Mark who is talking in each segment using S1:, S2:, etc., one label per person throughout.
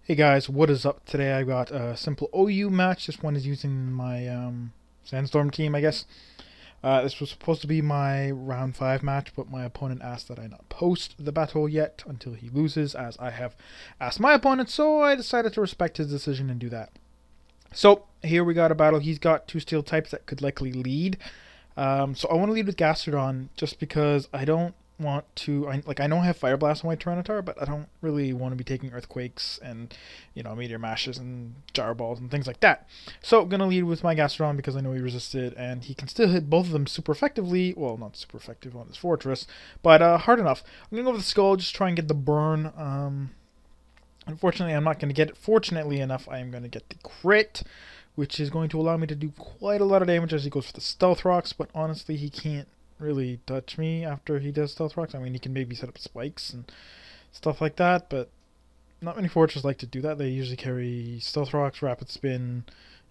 S1: Hey guys, what is up? Today I got a simple OU match. This one is using my sandstorm team, I guess. This was supposed to be my round 5 match, but my opponent asked that I not post the battle yet until he loses, as I have asked my opponent, so I decided to respect his decision and do that. So, here we got a battle. He's got 2 steel types that could likely lead. So I want to lead with Gastrodon just because I don't want to. I know I have Fire Blast on my Tyranitar, but I don't really want to be taking Earthquakes and, Meteor Mashes and Gyro Balls and things like that. So I'm going to lead with my Gastrodon because I know he resisted, and he can still hit both of them super effectively. Well, not super effective on his Fortress, but hard enough. I'm going to go with the Skull, just try and get the burn. Unfortunately, I'm not going to get it. Fortunately enough, I am going to get the crit, which is going to allow me to do quite a lot of damage as he goes for the Stealth Rocks, but honestly, he can't really touch me after he does Stealth Rocks. I mean, he can maybe set up spikes and stuff like that, but not many fortresses like to do that. They usually carry Stealth Rocks, Rapid Spin,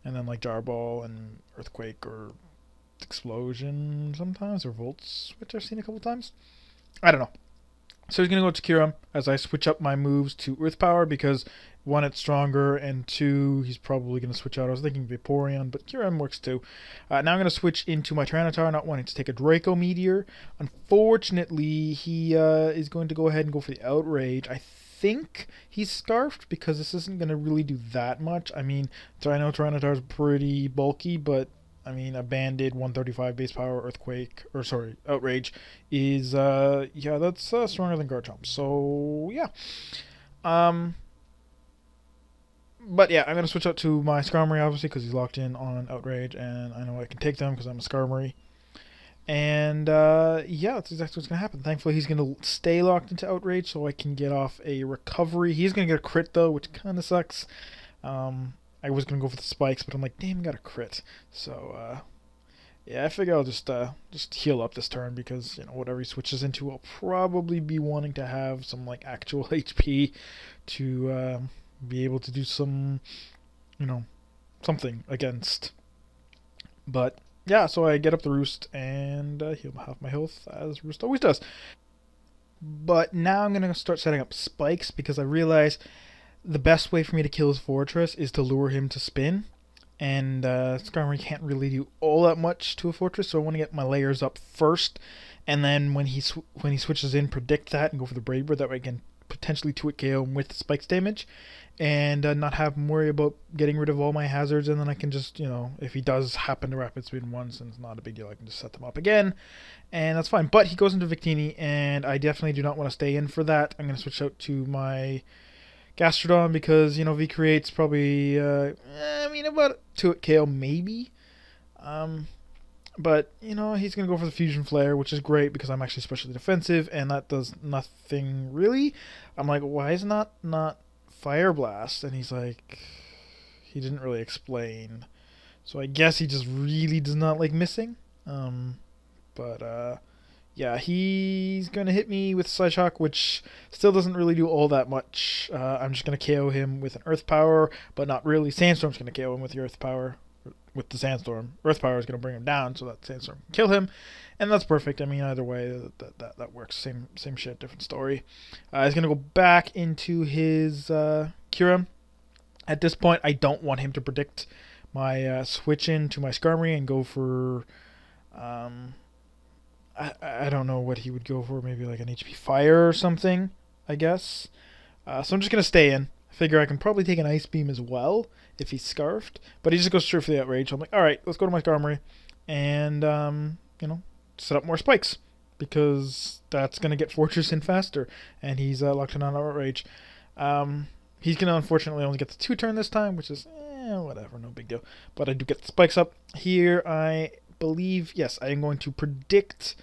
S1: and then like Jar Ball and Earthquake or Explosion sometimes, or Volts, which I've seen a couple times. I don't know. So he's going to go to Kyurem as I switch up my moves to Earth Power because, 1, it's stronger, and 2, he's probably going to switch out. I was thinking Vaporeon, but Kyurem works too. Now I'm going to switch into my Tyranitar, not wanting to take a Draco Meteor. Unfortunately, he is going to go ahead and go for the Outrage. I think he's Scarfed because this isn't going to really do that much. I mean, I know Tyranitar is pretty bulky, but I mean, a banded 135 base power Earthquake, or sorry, Outrage is, yeah, that's stronger than Garchomp. So, yeah. But yeah, I'm going to switch out to my Skarmory, obviously, because he's locked in on Outrage, and I know I can take them because I'm a Skarmory. And, yeah, that's exactly what's going to happen. Thankfully, he's going to stay locked into Outrage, so I can get off a recovery. He's going to get a crit, though, which kind of sucks. I was going to go for the spikes, but I'm like, damn, got a crit. So, yeah, I figure I'll just heal up this turn because, whatever he switches into, I'll probably be wanting to have some, like, actual HP to be able to do some, something against. But, yeah, so I get up the Roost and heal half my health, as Roost always does. But now I'm going to start setting up spikes because I realize the best way for me to kill his Fortress is to lure him to spin. And Skarmory can't really do all that much to a Fortress, so I want to get my layers up first. And then when he switches in, predict that and go for the Brave Bird. That way I can potentially 2-hit KO him with spikes damage. And not have him worry about getting rid of all my hazards. And then I can just, if he does happen to Rapid Spin once, and it's not a big deal, I can just set them up again. And that's fine. But he goes into Victini, and I definitely do not want to stay in for that. I'm going to switch out to my Gastrodon because, V creates probably, about 2-hit KO maybe. But, he's going to go for the Fusion Flare, which is great because I'm actually specially defensive, and that does nothing really. I'm like, why is not Fire Blast? And he's like, he didn't really explain. So I guess he just really does not like missing. Yeah, he's going to hit me with Psyshock, which still doesn't really do all that much. I'm just going to KO him with an Earth Power, but not really. Sandstorm's going to KO him with the Earth Power, with the Sandstorm. Earth Power is going to bring him down, so that Sandstorm can kill him, and that's perfect. I mean, either way, that works. Same shit, different story. He's going to go back into his Kyurem. At this point, I don't want him to predict my switch in to my Skarmory and go for... I don't know what he would go for. Maybe like an HP Fire or something, I guess. So I'm just going to stay in. I figure I can probably take an Ice Beam as well if he's Scarfed. But he just goes straight for the Outrage. So I'm like, alright, let's go to my Skarmory. And, set up more spikes. Because that's going to get Fortress in faster. And he's locked in on Outrage. He's going to unfortunately only get the 2 turn this time, which is, whatever, no big deal. But I do get the spikes up. Here I believe, yes, I am going to predict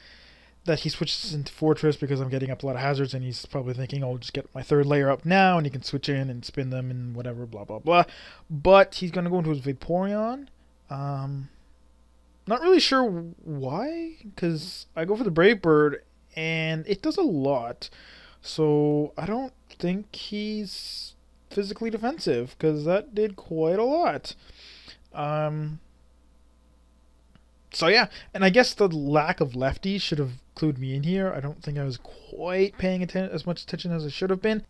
S1: that he switches into Fortress because I'm getting up a lot of hazards, and he's probably thinking, I'll just get my 3rd layer up now, and he can switch in and spin them and whatever, blah, blah, blah. But he's going to go into his Vaporeon. Not really sure why, because I go for the Brave Bird, and it does a lot. So I don't think he's physically defensive, because that did quite a lot. So yeah, and I guess the lack of lefties should have clued me in here. I don't think I was quite paying as much attention as I should have been.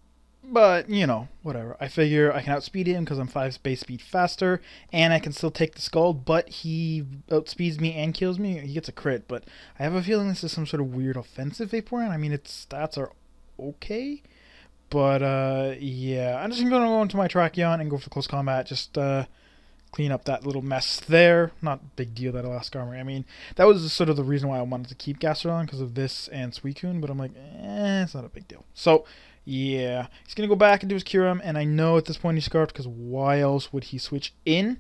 S1: But, you know, whatever. I figure I can outspeed him because I'm 5 base speed faster, and I can still take the skull, but he outspeeds me and kills me. He gets a crit, but I have a feeling this is some sort of weird offensive Vaporeon. I mean, its stats are okay, but, yeah. I'm just going to go into my Tracheon and go for close combat. Just, clean up that little mess there. Not big deal, that Alaska armor. I mean, that was sort of the reason why I wanted to keep Gastrodon, because of this and Suicune, but I'm like, it's not a big deal. So, yeah, he's going to go back and do his Kyurem, and I know at this point he's scarfed, because why else would he switch in?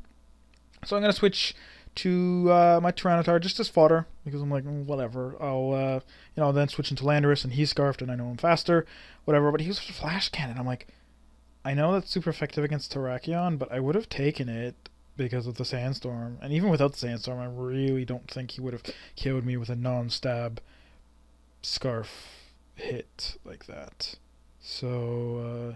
S1: So I'm going to switch to my Tyranitar just as fodder, because I'm like, whatever. I'll, then switch into Landorus, and he's scarfed, and I know I'm faster, whatever. But he was a Flash Cannon. I'm like, I know that's super effective against Terrakion, but I would have taken it because of the sandstorm. And even without the sandstorm, I really don't think he would have killed me with a non-stab scarf hit like that. So,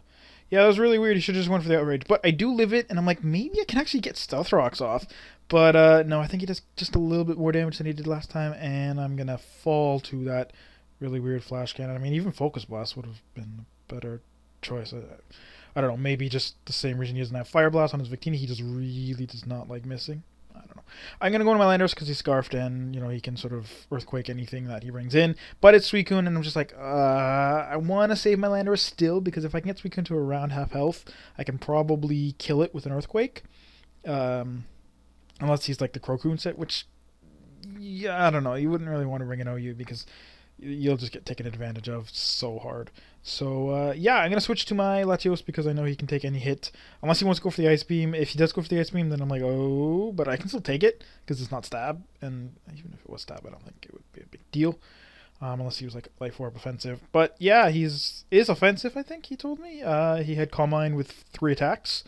S1: yeah, that was really weird. He should have just went for the outrage. But I do live it, and I'm like, maybe I can actually get Stealth Rocks off. But, no, I think he does just a little bit more damage than he did last time, and I'm going to fall to that really weird Flash Cannon. I mean, even Focus Blast would have been a better choice. I don't know, maybe just the same reason he doesn't have Fire Blast on his Victini. He just really does not like missing. I don't know. I'm going to go into my Landorus because he's scarfed and, he can sort of Earthquake anything that he brings in. But it's Suicune, and I'm just like, I want to save my Landorus still, because if I can get Suicune to around half health, I can probably kill it with an Earthquake. Unless he's like the Crocoon set, which, yeah, I don't know. You wouldn't really want to bring an OU because you'll just get taken advantage of so hard. So, yeah, I'm going to switch to my Latios because I know he can take any hit. Unless he wants to go for the Ice Beam. If he does go for the Ice Beam, then I'm like, oh, but I can still take it because it's not stab. And even if it was stab, I don't think it would be a big deal. Unless he was like Life Orb offensive. But, yeah, is offensive, I think he told me. He had Calm Mind with 3 attacks.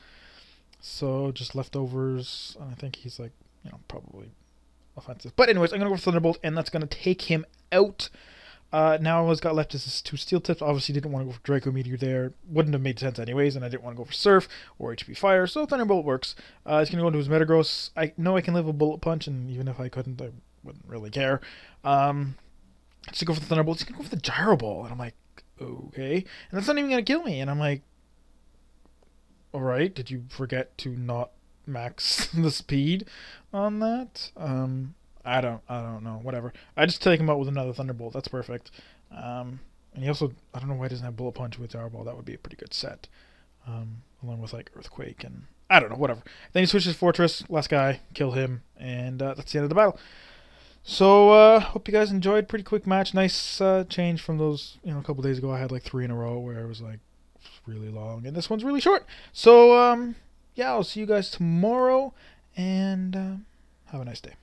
S1: So, just leftovers. I think he's like, probably offensive. But anyways, I'm going to go for Thunderbolt, and that's going to take him out. Now all I've got left is his 2 Steel Tips. Obviously didn't want to go for Draco Meteor there. Wouldn't have made sense anyways, and I didn't want to go for Surf or HP Fire, so Thunderbolt works. He's going to go into his Metagross. I know I can live a Bullet Punch, and even if I couldn't, I wouldn't really care. Just to go for the Thunderbolt. He's going to go for the Gyro Ball, and I'm like, okay. And that's not even going to kill me, and I'm like, alright, did you forget to not max the speed on that? I don't know. Whatever. I just take him out with another Thunderbolt. That's perfect. And he also, I don't know why he doesn't have Bullet Punch with Gyro Ball. That would be a pretty good set. Along with like Earthquake and I don't know. Whatever. Then he switches Fortress. Last guy, kill him, and that's the end of the battle. So hope you guys enjoyed. Pretty quick match. Nice change from those. A couple days ago I had like 3 in a row where it was like really long, and this one's really short. So yeah, I'll see you guys tomorrow, and have a nice day.